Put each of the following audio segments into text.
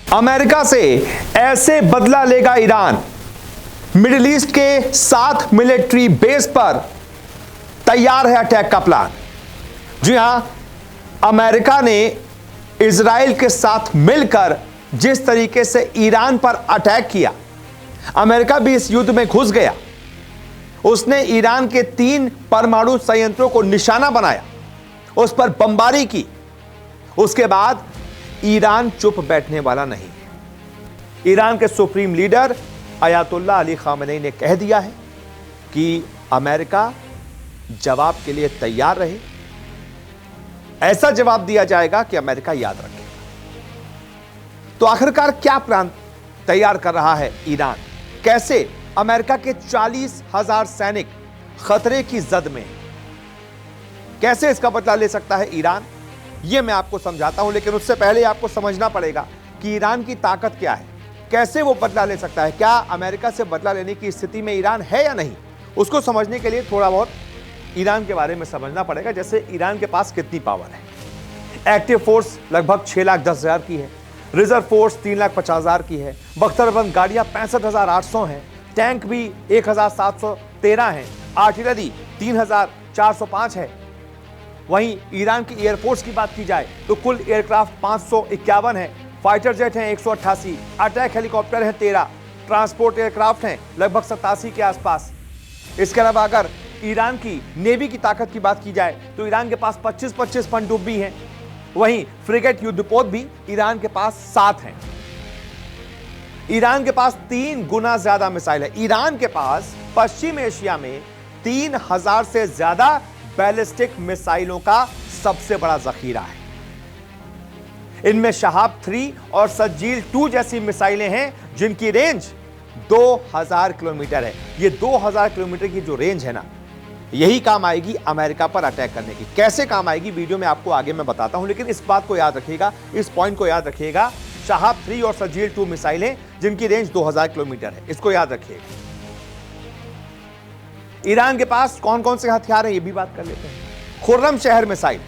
America से ऐसे बदला लेगा ईरान। मिडिल ईस्ट के 7 मिलिट्री बेस पर तैयार है अटैक का प्लान। जी हां, अमेरिका ने इजराइल के साथ मिलकर जिस तरीके से ईरान पर अटैक किया, अमेरिका भी इस युद्ध में घुस गया। उसने ईरान के 3 परमाणु संयंत्रों को निशाना बनाया, उस पर बमबारी की। उसके बाद ईरान चुप बैठने वाला नहीं है। ईरान के supreme leader Ayatollah Ali Khamenei ने कह दिया है कि अमेरिका जवाब के लिए तैयार रहे। ऐसा जवाब दिया जाएगा कि अमेरिका याद रखेगा। तो आखिरकार क्या प्लान तैयार कर रहा है ईरान? कैसे अमेरिका के 40,000 सैनिक खतरे की जद में, कैसे इसका बदला ले सकता है ईरान? यह मैं आपको समझाता हूं, लेकिन उससे पहले आपको समझना पड़ेगा कि ईरान की ताकत क्या है, कैसे वो बदला ले सकता है। क्या अमेरिका से बदला लेने की स्थिति में ईरान है या नहीं? उसको समझने के लिए थोड़ा बहुत ईरान के बारे में समझना पड़ेगा। जैसे ईरान के पास कितनी पावर है। एक्टिव फोर्स लगभग 6,10,000 की है, रिजर्व फोर्स 3,50,000 की है, बख्तरबंद गाड़ियां 65,800 हैं, टैंक भी 1,713 हैं, आर्टिलरी 3,405 है। वहीं ईरान की एयरफोर्स की बात की जाए तो कुल एयरक्राफ्ट 551 है, फाइटर जेट हैं 188, अटैक हेलीकॉप्टर हैं 13, ट्रांसपोर्ट एयरक्राफ्ट हैं लगभग 87 के आसपास। इसके अलावा अगर ईरान की नेवी की ताकत की बात की जाए तो ईरान के पास 25-25 पनडुब्बी हैं। वहीं फ्रिगेट युद्धपोत भी ईरान के पास 7 हैं। ईरान के पास 3 गुना ज्यादा मिसाइल है। ईरान के पास पश्चिम एशिया में 3,000 से ज्यादा बैलिस्टिक मिसाइलों का सबसे बड़ा जखीरा है। इनमें शहाब 3 और सज्जील 2 जैसी मिसाइलें हैं जिनकी रेंज 2,000 किलोमीटर है। ये 2,000 किलोमीटर की जो रेंज है ना, यही काम आएगी अमेरिका पर अटैक करने की। कैसे काम आएगी वीडियो में आपको आगे मैं बताता हूं, लेकिन इस बात को याद रखिएगा, इस पॉइंट को याद रखिएगा। शहाब 3 और सज्जील 2 मिसाइलें जिनकी रेंज 2,000 किलोमीटर है, इसको याद रखिएगा। ईरान के पास कौन कौन से हथियार हैं ये भी बात कर लेते हैं। खुर्रम शहर missile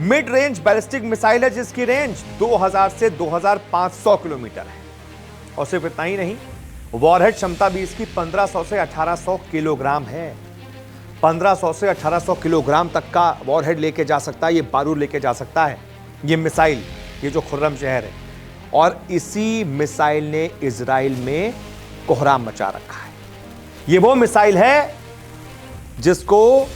mid range ballistic missile है जिसकी रेंज 2,000 से 2,500 किलोमीटर है। और सिर्फ इतना ही नहीं, वॉरहेड क्षमता भी इसकी 1500 से 1800 किलोग्राम है। 1500 से 1800 किलोग्राम तक का वॉरहेड लेके जा सकता है, ये बारूद लेके जा सकता है ये मिसाइल, ये जो खुर्रम शहर है। और इसी मिसाइल ने इजराइल में कोहराम मचा रखा है। ये वो मिसाइल है जिसको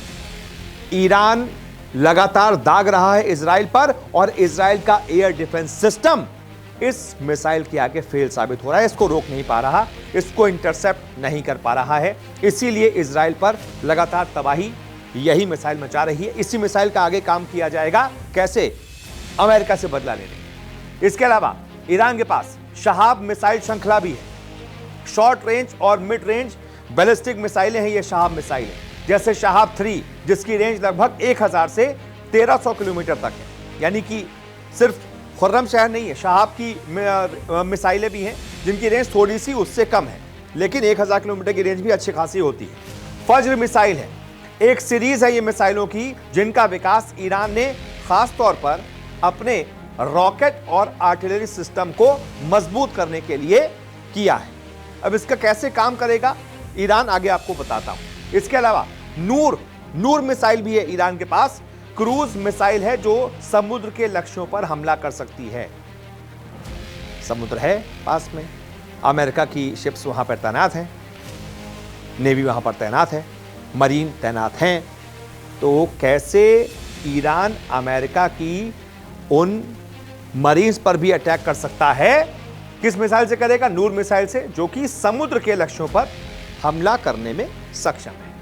ईरान लगातार दाग रहा है इजराइल पर, और इजराइल का एयर डिफेंस सिस्टम इस मिसाइल के आगे फेल साबित हो रहा है। इसको रोक नहीं पा रहा, इसको इंटरसेप्ट नहीं कर पा रहा है। इसीलिए इजराइल पर लगातार तबाही यही मिसाइल मचा रही है। इसी मिसाइल का आगे काम किया जाएगा कैसे? अमेरिका से बदला लेने। इसके अलावा ईरान के पास शहाब मिसाइल श्रृंखला भी है। शॉर्ट रेंज और मिड रेंज बैलिस्टिक मिसाइलें हैं ये शहाब मिसाइलें। जैसे शहाब 3 जिसकी रेंज लगभग 1,000 से 1,300 किलोमीटर तक है। यानी कि सिर्फ खुर्रम शहर नहीं है, शहाब की मिसाइलें भी हैं जिनकी रेंज थोड़ी सी उससे कम है, लेकिन 1,000 किलोमीटर की रेंज भी अच्छी खासी होती है। फज्र मिसाइल है, एक सीरीज है ये मिसाइलों की जिनका विकास ईरान ने खास तौर पर अपने रॉकेट और आर्टिलरी सिस्टम को मजबूत करने के लिए किया है। अब इसका कैसे काम करेगा ईरान, आगे आपको बताता हूं। इसके अलावा नूर मिसाइल भी है ईरान के पास। क्रूज मिसाइल है जो समुद्र के लक्ष्यों पर हमला कर सकती है। समुद्र है पास में, अमेरिका की शिप्स वहां पर तैनात हैं, नेवी वहां पर तैनात है, मरीन तैनात हैं। तो कैसे ईरान अमेरिका की उन मरीन्स पर भी अटैक कर सकता है? किस मिसाइल से करेगा? नूर मिसाइल से, जो कि समुद्र के लक्ष्यों पर हमला करने में सक्षम है।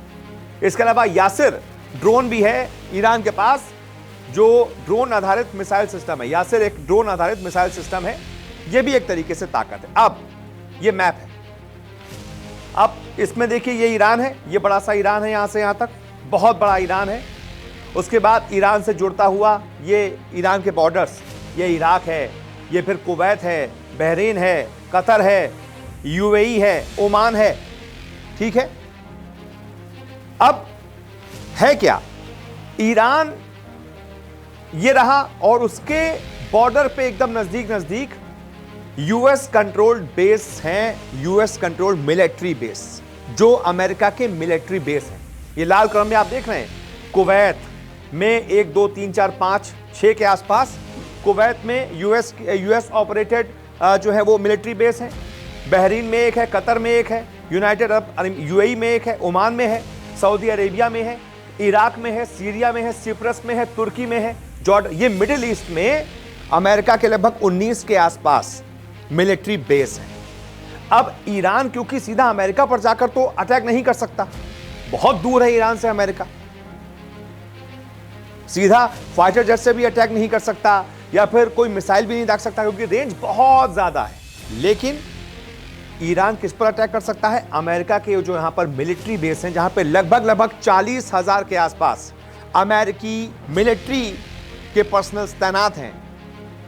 इसके अलावा यासिर ड्रोन भी है ईरान के पास, जो ड्रोन आधारित मिसाइल सिस्टम है। यासिर एक ड्रोन आधारित मिसाइल सिस्टम है, यह भी एक तरीके से ताकत है। अब यह मैप है, अब इसमें देखिए ये ईरान है, ये बड़ा सा ईरान है, यहां से यहां तक बहुत बड़ा ईरान है। उसके बाद ईरान से जुड़ता हुआ ये ईरान के बॉर्डर्स, ये इराक है, ये फिर कुवैत है, बहरीन है, कतर है, यूएई है, ओमान है। ठीक है, अब है क्या? ईरान ये रहा और उसके बॉर्डर पे एकदम नजदीक यूएस कंट्रोल्ड बेस हैं, यूएस कंट्रोल्ड मिलिट्री बेस, जो अमेरिका के मिलिट्री बेस हैं। ये लाल कलर में आप देख रहे हैं, कुवैत में 1 2 3 4 5 6 के आसपास कुवैत में यूएस ऑपरेटेड जो है वो मिलिट्री बेस है। बहरीन में एक है, कतर में एक है, यूनाइटेड अरब यूएई में एक है, ओमान में है, सऊदी अरेबिया में है, इराक में है, सीरिया में है, सिप्रस में है, तुर्की में है, जॉर्डन। ये मिडिल ईस्ट में अमेरिका के लगभग 19 के आसपास मिलिट्री बेस है। अब ईरान क्योंकि सीधा अमेरिका पर जाकर तो अटैक नहीं कर सकता, बहुत दूर है ईरान से अमेरिका, सीधा फाइटर जेट से भी अटैक नहीं कर सकता या फिर कोई मिसाइल भी नहीं दाग सकता क्योंकि रेंज बहुत ज्यादा है। लेकिन ईरान किस पर अटैक कर सकता है? अमेरिका के जो यहां पर मिलिट्री बेस हैं, जहां पे लगभग 40,000 के आसपास अमेरिकी मिलिट्री के पर्सनल तैनात हैं,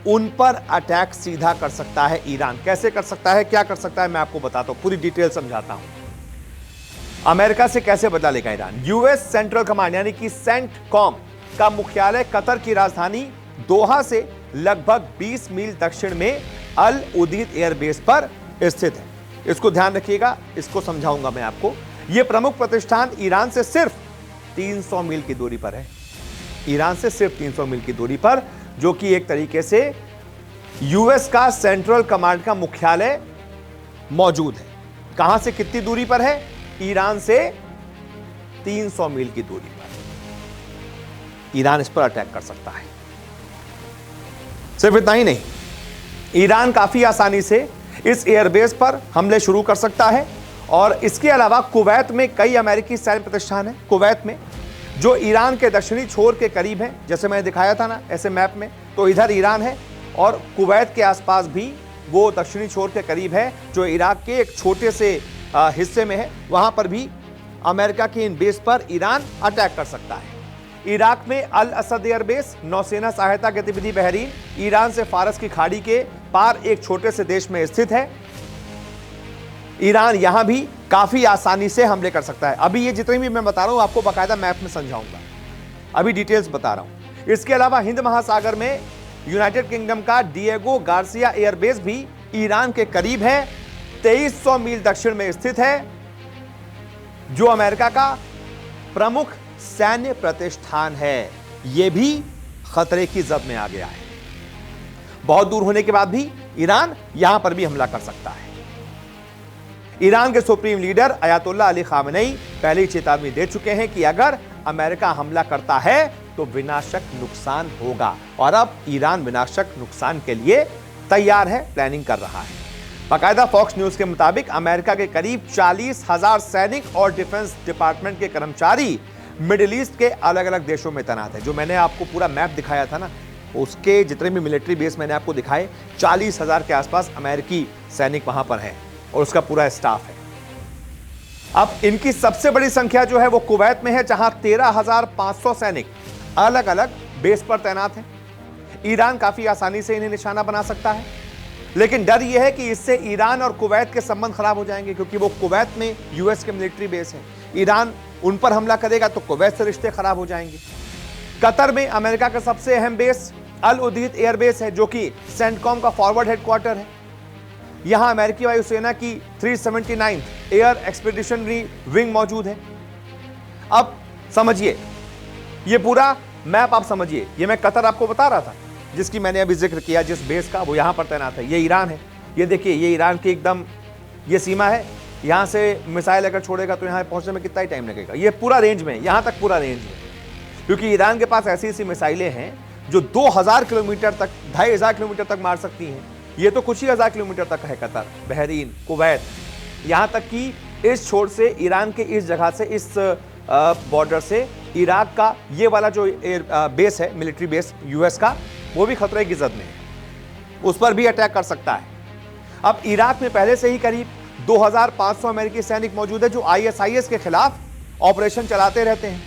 उन पर अटैक सीधा कर सकता है ईरान। कैसे कर सकता है, क्या कर सकता है, मैं आपको बताता हूं, पूरी डिटेल समझाता हूं। अमेरिका से कैसे बदला लेगा ईरान? यूएस सेंट्रल कमांड यानी कि सेंटकॉम का मुख्यालय कतर की राजधानी दोहा से लगभग 20 मील दक्षिण में अल उदीद एयरबेस पर स्थित है। इसको ध्यान रखिएगा, इसको समझाऊंगा मैं आपको। यह प्रमुख प्रतिष्ठान ईरान से सिर्फ 300 मील की दूरी पर है, ईरान से सिर्फ 300 मील की दूरी पर, जो कि एक तरीके से यूएस का सेंट्रल कमांड का मुख्यालय मौजूद है। कहां से कितनी दूरी पर है? ईरान से 300 मील की दूरी पर ईरान इस पर अटैक कर सकता है। सिर्फ इतना ही नहीं, ईरान काफी आसानी से इस एयरबेस पर हमले शुरू कर सकता है। और इसके अलावा कुवैत में कई अमेरिकी सैन्य प्रतिष्ठान हैं, कुवैत में, जो ईरान के दक्षिणी छोर के करीब हैं। जैसे मैंने दिखाया था ना ऐसे मैप में, तो इधर ईरान है और कुवैत के आसपास भी वो दक्षिणी छोर के करीब है, जो इराक के एक छोटे से हिस्से में है। वहां पर भी अमेरिका के इन बेस पर ईरान अटैक कर सकता है। इराक में अल असद एयरबेस, नौसेना सहायता गतिविधि बहरीन, ईरान से फारस की खाड़ी के पार एक छोटे से देश में स्थित है। ईरान यहां भी काफी आसानी से हमले कर सकता है। अभी ये जितनी भी मैं बता रहा हूं आपको बाकायदा मैप में समझाऊंगा, अभी डिटेल्स बता रहा हूं। इसके अलावा हिंद महासागर में यूनाइटेड किंगडम का डिएगो गार्सिया एयरबेस भी ईरान के करीब है, 2300 मील दक्षिण में स्थित है, जो अमेरिका का प्रमुख सैन्य प्रतिष्ठान है। यह भी खतरे की जद में आ गया है। बहुत दूर होने के बाद भी ईरान यहां पर भी हमला कर सकता है। ईरान के supreme leader Ayatollah Ali Khamenei पहले ही चेतावनी दे चुके हैं कि अगर अमेरिका हमला करता है तो विनाशक नुकसान होगा, और अब ईरान विनाशक नुकसान के लिए तैयार है, प्लानिंग कर रहा है। बाकायदा फॉक्स न्यूज के मुताबिक अमेरिका के करीब 40,000 सैनिक और डिफेंस डिपार्टमेंट के कर्मचारी मिडिल ईस्ट के अलग अलग देशों में तैनात है। जो मैंने आपको पूरा मैप दिखाया था ना, उसके जितने भी मिलिट्री बेस मैंने आपको दिखाए, 40,000 के आसपास अमेरिकी सैनिक वहां पर है और उसका पूरा स्टाफ है। अब इनकी सबसे बड़ी संख्या जो है वो कुवैत में है, जहां 13,500 सैनिक अलग अलग बेस पर तैनात हैं। ईरान काफी आसानी से इन्हें निशाना बना सकता है, लेकिन डर यह है कि इससे ईरान और कुवैत के संबंध खराब हो जाएंगे, क्योंकि वो कुवैत में यूएस के मिलिट्री बेस है। ईरान उन पर हमला करेगा तो कुवैत से रिश्ते खराब हो जाएंगे। कतर में अमेरिका का सबसे अहम बेस अल उदीद एयरबेस है, जो कि सेंटकॉम का फॉरवर्ड हेडक्वार्टर है। यहां अमेरिकी वायुसेना की 379 एयर एक्सपीडिशनरी विंग मौजूद है। अब समझिए, ये पूरा मैप आप समझिए। ये मैं कतर आपको बता रहा था, जिसकी मैंने अभी जिक्र किया, जिस बेस का, वो यहां पर तैनात है। ये ईरान है, ये देखिए, ये ईरान की एकदम ये सीमा है। यहां से मिसाइल अगर छोड़ेगा तो यहां पहुंचने में कितना ही टाइम लगेगा। ये पूरा रेंज में, यहां तक पूरा रेंज में, क्योंकि ईरान के पास ऐसी ऐसी मिसाइलें हैं जो 2000 किलोमीटर तक, 2500 किलोमीटर तक मार सकती हैं। ये तो कुछ ही हजार किलोमीटर तक है कतर, बहरीन, कुवैत, यहां तक कि इस छोर से, ईरान के इस जगह से, इस बॉर्डर से इराक का ये वाला जो बेस है, मिलिट्री बेस यूएस का, वो भी खतरे की जद में है, उस पर भी अटैक कर सकता है। अब इराक में पहले से ही करीब 2500 अमेरिकी सैनिक मौजूद है, जो आईएसआईएस के खिलाफ ऑपरेशन चलाते रहते हैं।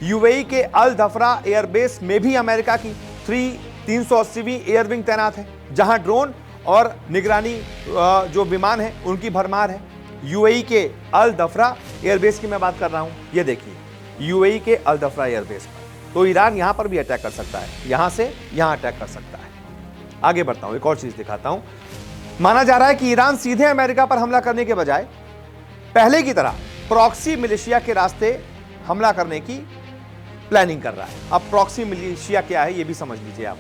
यूएई के अल धफरा एयरबेस में भी अमेरिका की 380वीं एयर विंग तैनात है, जहां ड्रोन और निगरानी जो विमान है उनकी भरमार है। यूएई के अल धफरा एयरबेस की मैं बात कर रहा हूं, ये देखिए, यूएई के अल धफरा एयरबेस पर। तो ईरान यहां पर भी अटैक कर सकता है, यहां से यहां अटैक कर सकता है। आगे बढ़ता हूं, एक और चीज दिखाता हूं। माना जा रहा है कि ईरान सीधे अमेरिका पर हमला करने के बजाय पहले की तरह प्रॉक्सी मिलिशिया के रास्ते हमला करने की प्लानिंग कर रहा है। अब प्रॉक्सी मिलिशिया क्या है, यह भी समझ लीजिए आप।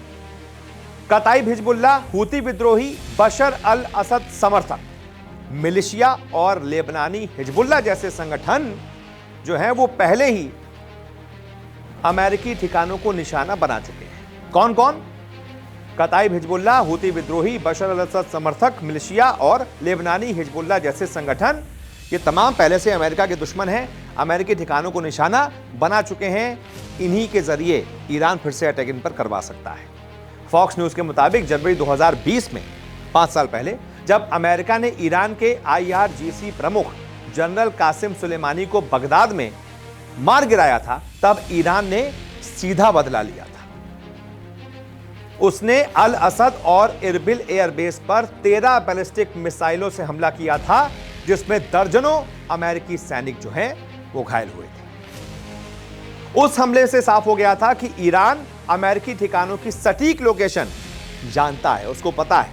कताइब हिजबुल्लाह, हूती विद्रोही, बशर अल असद समर्थक मिलिशिया और लेबनानी हिजबुल्लाह जैसे संगठन जो हैं वो पहले ही अमेरिकी ठिकानों को निशाना बना चुके हैं। कौन कौन? कताइब हिजबुल्लाह, हूती विद्रोही, बशर अल असद समर्थक मिलिशिया और लेबनानी हिजबुल्लाह जैसे संगठन, ये तमाम पहले से अमेरिका के दुश्मन हैं, अमेरिकी ठिकानों को निशाना बना चुके हैं। इन्हीं के जरिए ईरान फिर से अटैक इन पर करवा सकता है। फॉक्स न्यूज के मुताबिक जनवरी 2020 में, 5 साल पहले, जब अमेरिका ने ईरान के IRGC प्रमुख जनरल कासिम सुलेमानी को बगदाद में मार गिराया था, तब ईरान ने सीधा बदला लिया था। उसने अल असद और इरबिल एयरबेस पर 13 बैलिस्टिक मिसाइलों से हमला किया था, जिसमें दर्जनों अमेरिकी सैनिक जो हैं वो घायल हुए थे। उस हमले से साफ हो गया था कि ईरान अमेरिकी ठिकानों की सटीक लोकेशन जानता है, उसको पता है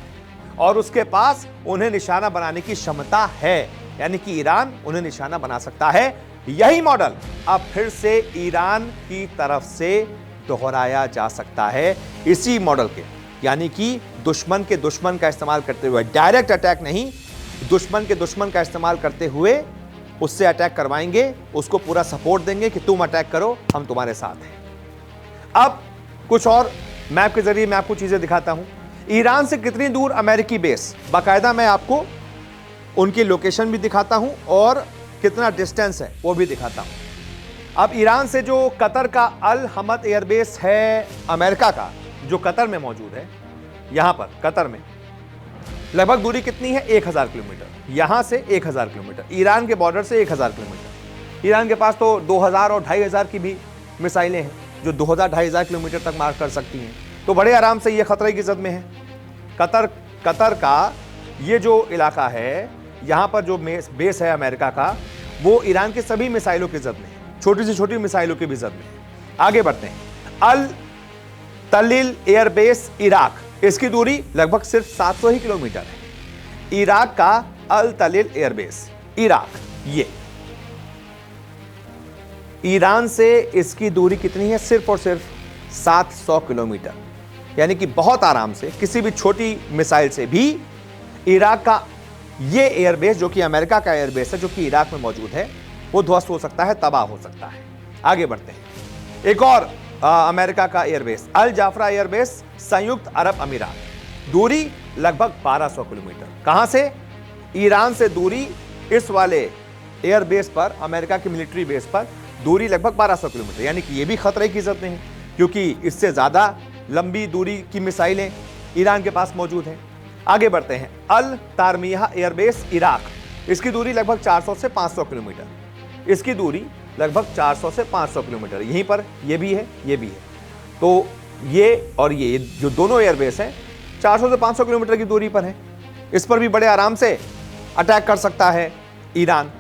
और उसके पास उन्हें निशाना बनाने की क्षमता है, यानी कि ईरान उन्हें निशाना बना सकता है। यही मॉडल अब फिर से ईरान की तरफ से दोहराया जा सकता है, इसी मॉडल के, यानी कि दुश्मन के दुश्मन का इस्तेमाल करते हुए, डायरेक्ट अटैक नहीं, दुश्मन के दुश्मन का इस्तेमाल करते हुए उससे अटैक करवाएंगे, उसको पूरा सपोर्ट देंगे कि तुम अटैक करो, हम तुम्हारे साथ हैं। अब कुछ और मैप के जरिए मैं आपको चीजें दिखाता हूं। ईरान से कितनी दूर अमेरिकी बेस, बाकायदा मैं आपको उनकी लोकेशन भी दिखाता हूं और कितना डिस्टेंस है वो भी दिखाता हूं। अब ईरान से जो कतर का अल हमद एयरबेस है अमेरिका का, जो कतर में मौजूद है, यहां पर कतर में लगभग दूरी कितनी है? 1000 किलोमीटर। यहां से 1000 किलोमीटर, ईरान के बॉर्डर से 1000 किलोमीटर। ईरान के पास तो 2000 और 2500 की भी मिसाइलें हैं जो 2000-2500 किलोमीटर तक मार कर सकती हैं, तो बड़े आराम से ये खतरे की जद में है। कतर का ये जो इलाका है, यहां पर जो बेस है अमेरिका का, वो ईरान के सभी मिसाइलों की जद में है, छोटी से छोटी मिसाइलों की भी जद में है। आगे बढ़ते हैं। अल तलील एयरबेस इराक, इसकी दूरी लगभग सिर्फ 700 ही किलोमीटर है। इराक का अल तलील एयरबेस इराक, ये ईरान से इसकी दूरी कितनी है? सिर्फ और सिर्फ 700 किलोमीटर, यानी कि बहुत आराम से किसी भी छोटी मिसाइल से भी इराक का ये एयरबेस, जो कि अमेरिका का एयरबेस है, जो कि इराक में मौजूद है, वो ध्वस्त हो सकता है, तबाह हो सकता है। आगे बढ़ते हैं। एक और अमेरिका का एयरबेस, अल जाफरा एयरबेस, संयुक्त अरब अमीरात, दूरी लगभग 1200 किलोमीटर। कहां से? ईरान से दूरी इस वाले एयरबेस पर, अमेरिका की मिलिट्री बेस पर दूरी लगभग 1200 किलोमीटर, यानी कि यह भी खतरे की जद में है, क्योंकि इससे ज्यादा लंबी दूरी की मिसाइलें ईरान के पास मौजूद हैं। आगे बढ़ते हैं। अल तारमिया एयरबेस इराक, इसकी दूरी लगभग 400 से 500 किलोमीटर। इसकी दूरी लगभग 400 से 500 किलोमीटर, यहीं पर ये भी है, ये भी है। तो ये और ये जो दोनों एयरबेस हैं 400 से 500 किलोमीटर की दूरी पर है। इस पर भी बड़े आराम से अटैक कर सकता है ईरान।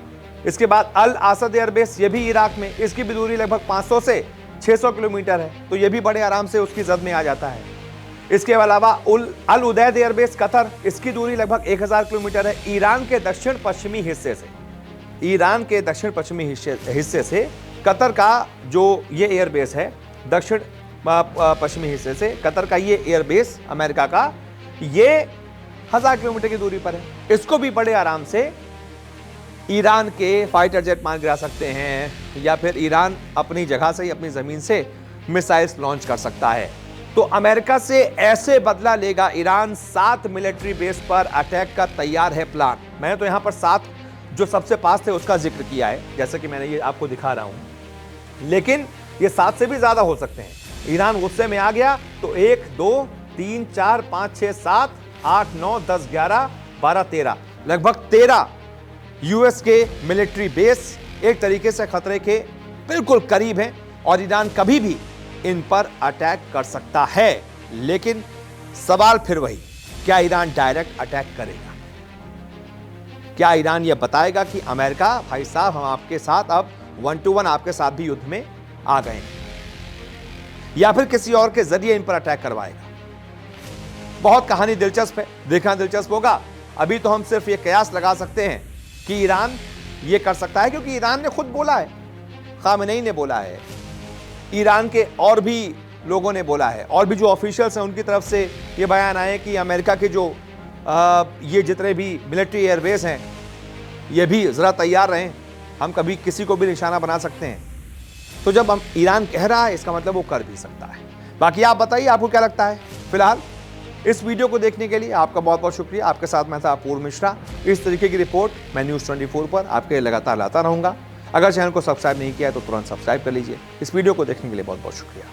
इसके बाद अल आसद एयरबेस, ये भी इराक में, इसकी भी दूरी लगभग 500 से 600 किलोमीटर है, तो ये भी बड़े आराम से उसकी जद में आ जाता है। इसके अलावा अल उदैद एयरबेस कतर, इसकी दूरी लगभग 1000 किलोमीटर है। ईरान के दक्षिण पश्चिमी हिस्से से, ईरान के दक्षिण पश्चिमी हिस्से से कतर का जो ये एयरबेस है, दक्षिण पश्चिमी हिस्से से कतर का ये एयरबेस अमेरिका का, ये 1000 किलोमीटर की दूरी पर है। इसको भी बड़े आराम से ईरान के फाइटर जेट मार गिरा सकते हैं, या फिर ईरान अपनी जगह से, अपनी जमीन से मिसाइल्स लॉन्च कर सकता है। तो अमेरिका से ऐसे बदला लेगा ईरान। 7 मिलिट्री बेस पर अटैक का तैयार है प्लान। मैंने तो यहां पर 7 जो सबसे पास थे उसका जिक्र किया है, जैसे कि मैंने ये आपको दिखा रहा हूं, लेकिन ये 7 से भी ज्यादा हो सकते हैं। ईरान गुस्से में आ गया तो 1 2 3 4 5 6 7 8 9 10 11 12 13, लगभग 13 यूएस के मिलिट्री बेस एक तरीके से खतरे के बिल्कुल करीब हैं और ईरान कभी भी इन पर अटैक कर सकता है। लेकिन सवाल फिर वही, क्या ईरान डायरेक्ट अटैक करेगा? क्या ईरान यह बताएगा कि अमेरिका, भाई साहब, हम आपके साथ अब 1 to 1 आपके साथ भी युद्ध में आ गए हैं, या फिर किसी और के जरिए इन पर अटैक करवाएगा? बहुत कहानी दिलचस्प है, देखना दिलचस्प होगा। अभी तो हम सिर्फ ये कयास लगा सकते हैं कि ईरान ये कर सकता है, क्योंकि ईरान ने खुद बोला है, खामेनेई ने बोला है, ईरान के और भी लोगों ने बोला है, और भी जो ऑफिशियल्स हैं उनकी तरफ से ये बयान आए कि अमेरिका के जो ये जितने भी मिलिट्री एयरबेस हैं ये भी ज़रा तैयार रहें, हम कभी किसी को भी निशाना बना सकते हैं। तो जब हम ईरान कह रहा है इसका मतलब वो कर भी सकता है। बाकी आप बताइए आपको क्या लगता है। फिलहाल इस वीडियो को देखने के लिए आपका बहुत बहुत शुक्रिया। आपके साथ मैं था अपूर्व मिश्रा। इस तरीके की रिपोर्ट मैं न्यूज़ 24 पर आपके लिए लगातार लाता रहूंगा। अगर चैनल को सब्सक्राइब नहीं किया है तो तुरंत सब्सक्राइब कर लीजिए। इस वीडियो को देखने के लिए बहुत बहुत शुक्रिया।